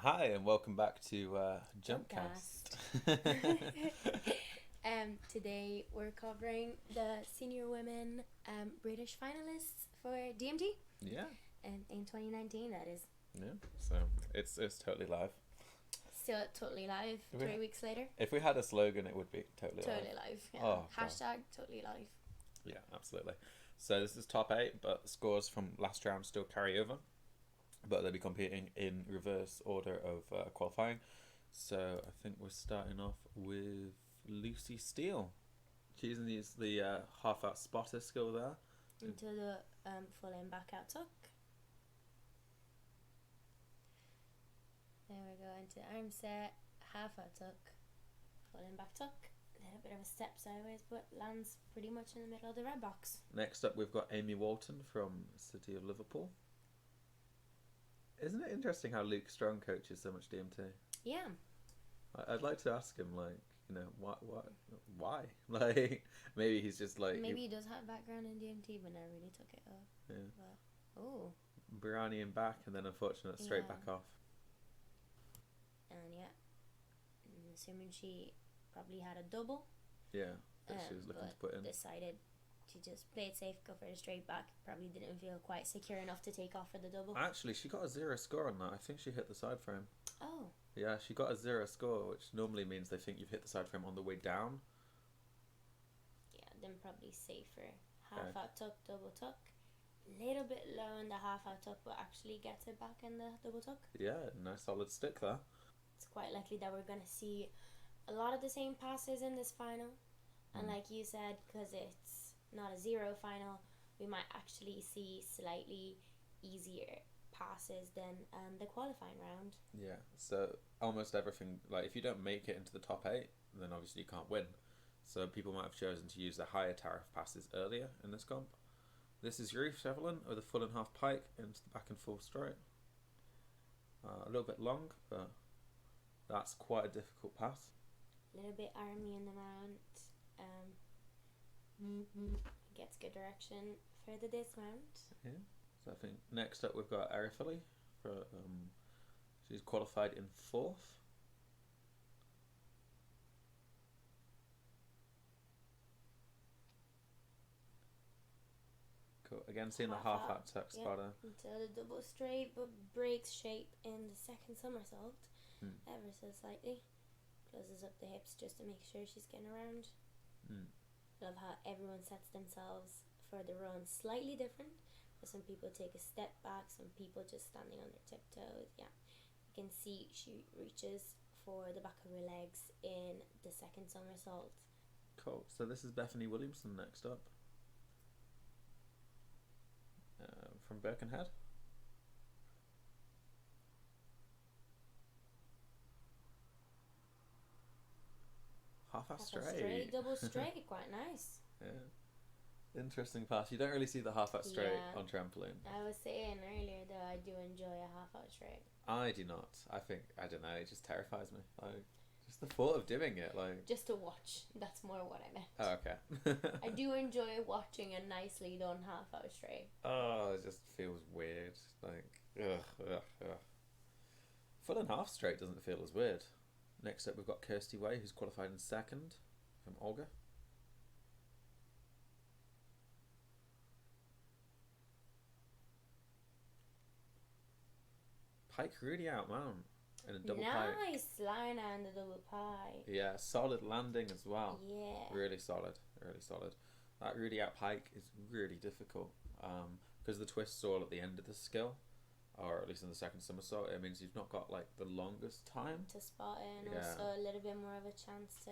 Hi, and welcome back to Jumpcast. Today we're covering the senior women British finalists for DMT Yeah, in 2019. That is yeah. So it's totally live. still totally live. Do we- 3 weeks later, If we had a slogan, it would be totally totally live. live. Yeah. Oh, God. Hashtag totally live. Yeah, absolutely. So this is top eight, but scores from last round still carry over. But they'll be competing in reverse order of qualifying. So I think we're starting off with Lucy Steele. She's using the half out spotter skill there. Into the full in back out tuck. There we go into the arm set, half out tuck, full in back tuck. A little bit of a step sideways, but lands pretty much in the middle of the red box. Next up, we've got Amy Walton from City of Liverpool. Isn't it interesting how Luke Strong coaches so much DMT? Yeah. I'd like to ask him, why? Like, maybe he's just like... Maybe he does have background in DMT, but never really took it up. Yeah. But, oh. Brownie and back, and then unfortunate straight Yeah. back off. And yeah, I'm assuming she probably had a double. Yeah, that she was looking but to put in. decided to just play it safe, go for the straight back. Probably didn't feel quite secure enough to take off for the double. Actually, she got a 0 score on that. I think she hit the side frame. Oh. Yeah, she got a 0 score, which normally means they think you've hit the side frame on the way down. Yeah, then probably safer. Half out tuck, double tuck. Little bit low in the half out tuck, but actually gets it back in the double tuck. Yeah, nice solid stick there. It's quite likely that we're going to see a lot of the same passes in this final. And like you said, because it's not a zero final, we might actually see slightly easier passes than the qualifying round. Yeah, so almost everything, like if you don't make it into the top 8, then obviously you can't win. So people might have chosen to use the higher tariff passes earlier in this comp. This is Ruth Shevelin with a full and half pike into the back and full straight. A little bit long, but that's quite a difficult pass. A little bit army in the mount. Gets good direction for the dismount. Yeah. So I think next up we've got Arifili. She's qualified in 4th. Cool. Again, seeing the half out tuck spotter. Into the double straight, but breaks shape in the second somersault ever so slightly. Closes up the hips just to make sure she's getting around. Love how everyone sets themselves for the run slightly different. Some people take a step back, some people just standing on their tiptoes. Yeah, you can see she reaches for the back of her legs in the second somersault. Cool. So this is Bethany Williamson next up. From Birkenhead. Half out straight. Double straight, quite nice. Yeah. Interesting pass. You don't really see the half out straight Yeah. on trampoline. I was saying earlier that I do enjoy a half out straight. I do not. I don't know, it just terrifies me. Like, just the thought of doing it, like... Just to watch. That's more what I meant. Oh, okay. I do enjoy watching a nicely done half out straight. Oh, it just feels weird. Like, ugh. Full and half straight doesn't feel as weird. Next up, we've got Kirsty Way, who's qualified in 2nd from Olga. Pike really out mount in a double pike. Nice line on the double pike. Yeah, solid landing as well. Yeah. Really solid. That really out pike is really difficult because the twist's all at the end of the skill, or at least in the second somersault. It means you've not got like the longest time To spot it, and Yeah. also a little bit more of a chance to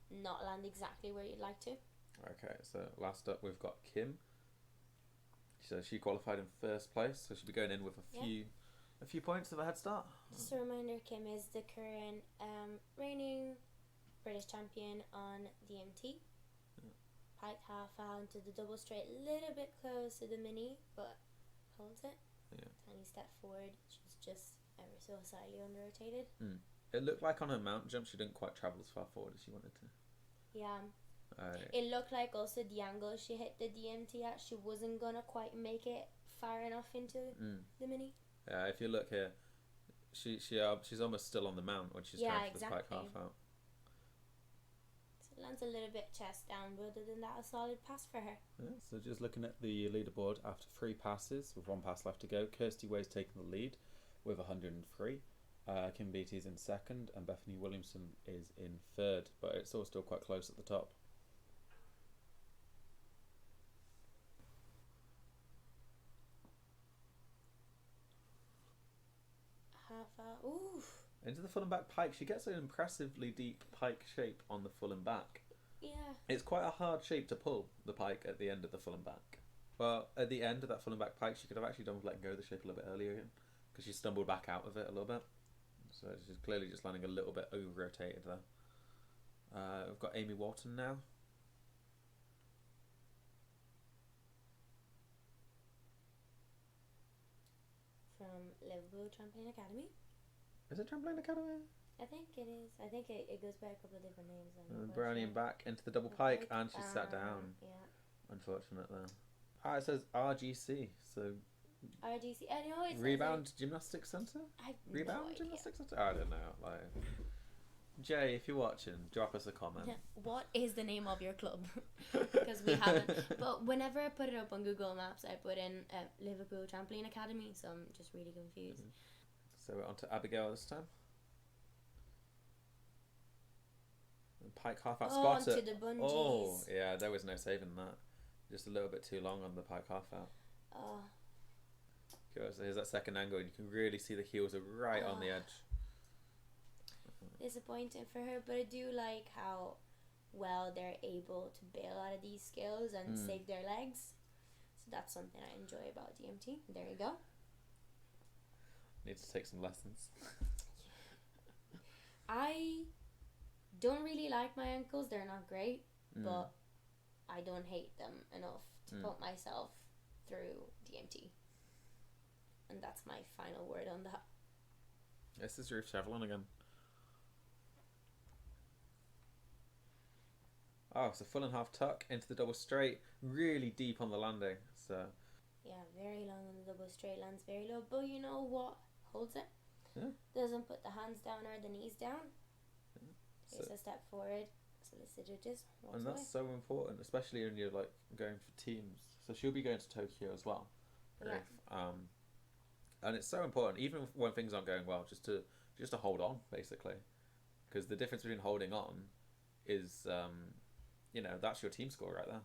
not land exactly where you'd like to. Okay, so last up we've got Kim. So she qualified in 1st place, so she'll be going in with a few points of a head start. Just a reminder, Kim is the current reigning British champion on DMT. Pike half out into the double straight, a little bit close to the mini, but holds it. Yeah. Tiny step forward. She's just ever so slightly under rotated. It looked like on her mountain jump she didn't quite travel as far forward as she wanted to. Yeah. It looked like also the angle she hit the DMT at, she wasn't gonna quite make it far enough into the mini. Yeah, if you look here, she's almost still on the mount when she's Yeah, going for the pike exactly. half out. So it lands a little bit chest down, but other than that, a solid pass for her. Yeah, so just looking at the leaderboard after 3 passes with 1 pass left to go, Kirsty Way's taking the lead with 103. Kim Beattie's in second and Bethany Williamson is in third, but it's all still quite close at the top. Half out. Ooh. Into the full and back pike, she gets an impressively deep pike shape on the full and back. Yeah. It's quite a hard shape to pull, the pike, at the end of the full and back. Well, at the end of that full and back pike, she could have actually done with letting go of the shape a little bit earlier again, because she stumbled back out of it a little bit. So she's clearly just landing a little bit over-rotated there. We've got Amy Walton now. From Liverpool Trampoline Academy. Is it Trampoline Academy? I think it is. I think it goes by a couple of different names. Brownie and back into the double pike, and she sat down. Yeah. Unfortunately. It says RGC, so RGC. I know it's Rebound Gymnastics Centre? Rebound Gymnastics Centre? I don't know. Like, Jay, if you're watching, drop us a comment. What is the name of your club? Because we haven't. But whenever I put it up on Google Maps, I put in Liverpool Trampoline Academy, so I'm just really confused. Mm-hmm. So we're on to Abigail this time. Pike half out spot. Onto the bungees. Oh, yeah, there was no saving that. Just a little bit too long on the pike half out. Oh. So here's that second angle, and you can really see the heels are right on the edge. Disappointing for her, but I do like how well they're able to bail out of these skills and save their legs. So that's something I enjoy about DMT. There you go. Need to take some lessons. I don't really like my ankles. They're not great, but I don't hate them enough to put myself through DMT. And that's my final word on that. This is Ruth Chevlin again. Oh, so full and half tuck into the double straight, really deep on the landing. So yeah, very long on the double straight, lands very low. But you know what holds it? Yeah. Doesn't put the hands down or the knees down. Yeah. Takes a step forward. Solicits the judges. And that's so important, especially when you're like going for teams. So she'll be going to Tokyo as well. Yeah. And it's so important, even when things aren't going well, just to hold on, basically, because the difference between holding on is, that's your team score right there.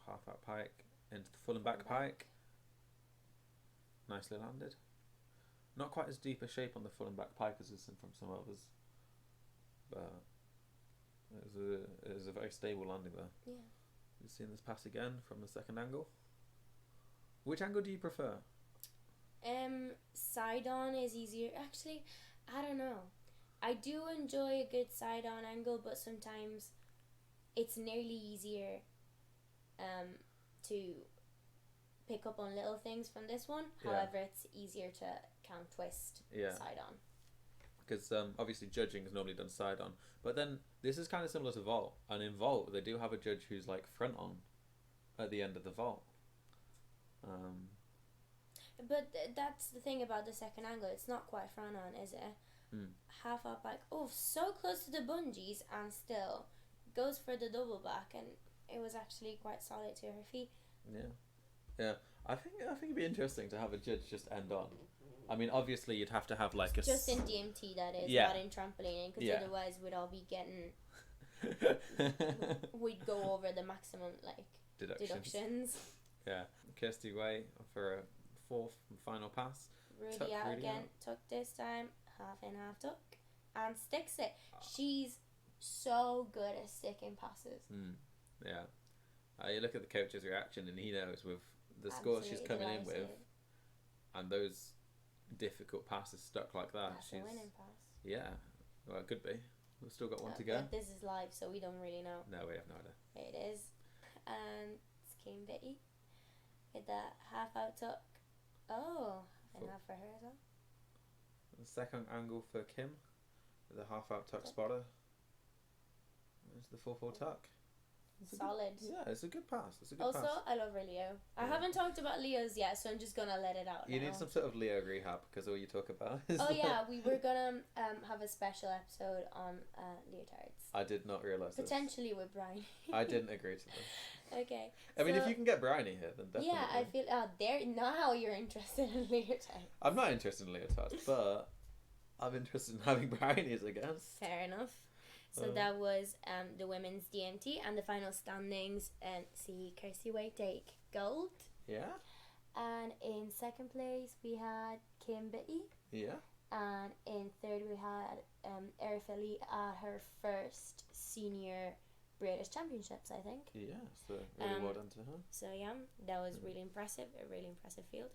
Half out pike into the full and back pike. Nicely landed. Not quite as deep a shape on the full and back pike as we've seen from some others, but it was a very stable landing there. Yeah. You've seen this pass again from the second angle. Which angle do you prefer? Side on is easier. Actually, I don't know. I do enjoy a good side on angle, but sometimes it's nearly easier to pick up on little things from this one. Yeah. However, it's easier to count twist side on. Because obviously judging is normally done side on. But then this is kind of similar to vault. And in vault, they do have a judge who's like front on at the end of the vault. But that's the thing about the second angle. It's not quite front on, is it? Half up back. Oh, so close to the bungees and still goes for the double back, and it was actually quite solid to her feet. Yeah. I think it'd be interesting to have a judge just end on. I mean, obviously you'd have to have like a just in DMT, that is, not in trampolining, because otherwise we'd all be getting we'd go over the maximum like deductions. Yeah. Kirsty Way for a fourth and final pass. Rudy out again. Tuck this time. Half in, half tuck. And sticks it. She's so good at sticking passes. Yeah. You look at the coach's reaction and he knows with the scores she's coming in with and those difficult passes stuck like that. That's a winning pass. Yeah. Well, it could be. We've still got one to go. This is live, so we don't really know. No, we have no idea. It is. And it's Kim Betty with the half out tuck. Oh, and half for her as well. The second angle for Kim with the half out tuck spotter. There's the 4-4 tuck. Solid. Yeah, it's a good pass. It's a good Also, pass. I love Leo. I Yeah. haven't talked about Leos yet, so I'm just gonna let it out You now. need some sort of Leo rehab because all you talk about is. Oh yeah, we were gonna have a special episode on leotards. I did not realise this. Potentially with Brian. I didn't agree to this. Okay. I mean, so- if you can get Bryony here, then definitely. Yeah, I feel there now you're interested in leotards. I'm not interested in leotards, but I'm interested in having Bryonies, I guess. Fair enough. So that was the women's DMT and the final standings. And see Kirsty Wade take gold. Yeah. And in second place we had Kim Bitty. Yeah. And in third we had Erifili at her first senior British Championships, I think. Yeah. So really well done to her. So yeah, that was really impressive. A really impressive field.